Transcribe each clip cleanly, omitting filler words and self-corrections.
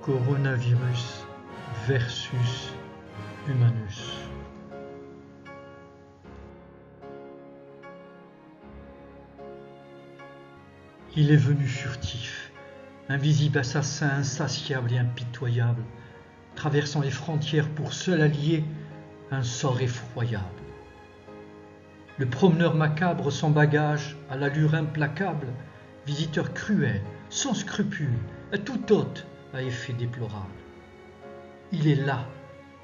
Coronavirus versus Humanus. Il est venu furtif, invisible assassin insatiable et impitoyable, traversant les frontières pour seul allié un sort effroyable. Le promeneur macabre sans bagage, à l'allure implacable, visiteur cruel, sans scrupules, à tout hôte à effet déplorable. Il est là,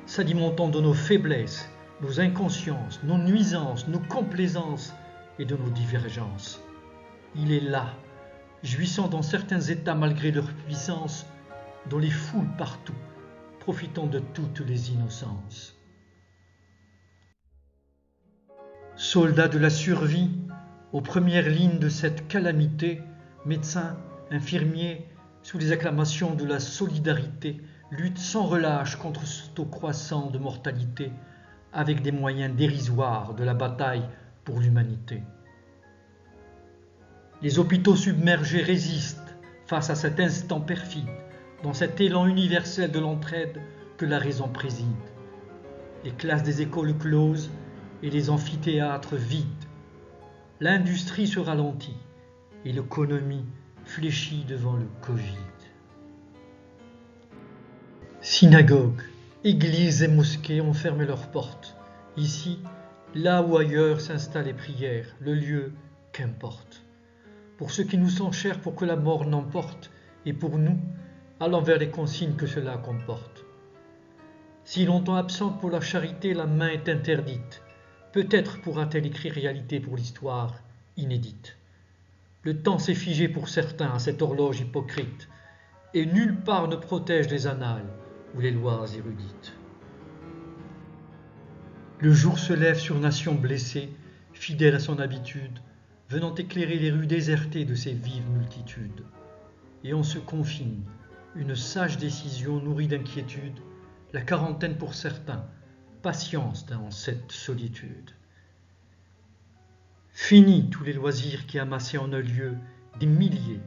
s'alimentant de nos faiblesses, nos inconsciences, nos nuisances, nos complaisances et de nos divergences. Il est là, jouissant dans certains états malgré leur puissance, dont les foules partout, profitant de toutes les innocences. Soldats de la survie, aux premières lignes de cette calamité, médecins, infirmiers, sous les acclamations de la solidarité, luttent sans relâche contre ce taux croissant de mortalité, avec des moyens dérisoires de la bataille pour l'humanité. Les hôpitaux submergés résistent face à cet instant perfide, dans cet élan universel de l'entraide que la raison préside. Les classes des écoles closes et les amphithéâtres vides. L'industrie se ralentit et l'économie fléchit devant le Covid. Synagogues, églises et mosquées ont fermé leurs portes. Ici, là ou ailleurs s'installent les prières, le lieu, qu'importe. Pour ceux qui nous sont chers pour que la mort n'emporte, et pour nous, allant vers les consignes que cela comporte. Si longtemps absente pour la charité, la main est interdite. Peut-être pourra-t-elle écrire réalité pour l'histoire inédite. Le temps s'est figé pour certains à cette horloge hypocrite, et nulle part ne protège les annales ou les lois érudites. Le jour se lève sur nation blessée, fidèle à son habitude, venant éclairer les rues désertées de ces vives multitudes. Et on se confine, une sage décision nourrie d'inquiétude, la quarantaine pour certains, patience dans cette solitude. Fini tous les loisirs qui amassaient en un lieu des milliers,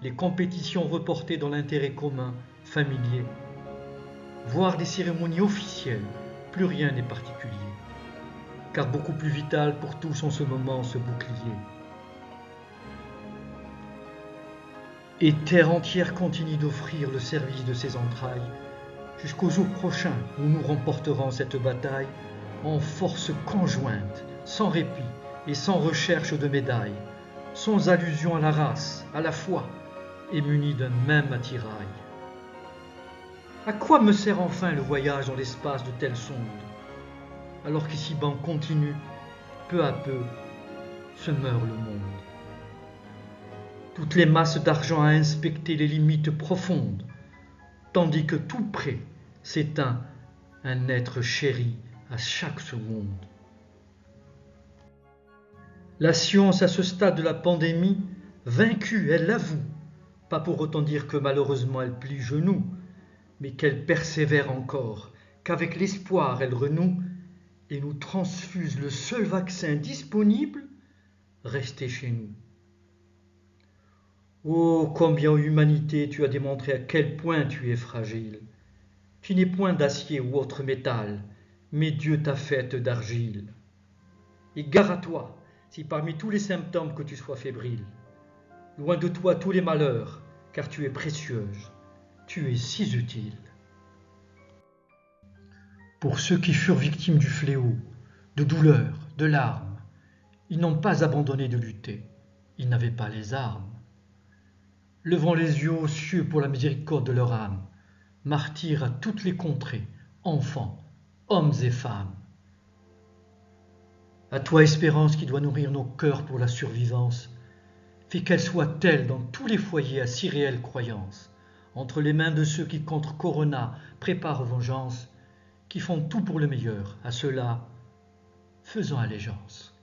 les compétitions reportées dans l'intérêt commun, familier. Voire des cérémonies officielles, plus rien n'est particulier, car beaucoup plus vital pour tous en ce moment ce bouclier. Et terre entière continue d'offrir le service de ses entrailles, jusqu'au jour prochain où nous remporterons cette bataille en force conjointe, sans répit et sans recherche de médailles, sans allusion à la race, à la foi, et munis d'un même attirail. À quoi me sert enfin le voyage dans l'espace de telles sondes, alors qu'ici-bas on continue, peu à peu, se meurt le monde. Toutes les masses d'argent à inspecter les limites profondes, tandis que tout près s'éteint un être chéri à chaque seconde. La science à ce stade de la pandémie, vaincue, elle l'avoue, pas pour autant dire que malheureusement elle plie genou, mais qu'elle persévère encore, qu'avec l'espoir elle renoue et nous transfuse le seul vaccin disponible, restez chez nous. Oh, combien humanité tu as démontré à quel point tu es fragile. Tu n'es point d'acier ou autre métal, mais Dieu t'a faite d'argile. Et gare à toi, si parmi tous les symptômes que tu sois fébrile. Loin de toi tous les malheurs, car tu es précieuse, tu es si utile. Pour ceux qui furent victimes du fléau, de douleurs, de larmes, ils n'ont pas abandonné de lutter, ils n'avaient pas les armes. Levant les yeux aux cieux pour la miséricorde de leur âme, martyrs à toutes les contrées, enfants, hommes et femmes. À toi, espérance qui doit nourrir nos cœurs pour la survivance, fais qu'elle soit telle dans tous les foyers à si réelle croyance, entre les mains de ceux qui contre Corona préparent vengeance, qui font tout pour le meilleur, à ceux-là, faisons allégeance.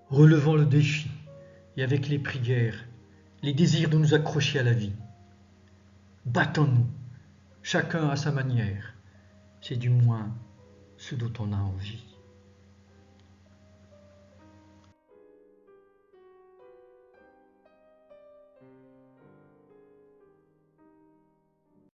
relevant le défi, et avec les prières, les désirs de nous accrocher à la vie. Battons-nous, chacun à sa manière, c'est du moins ce dont on a envie.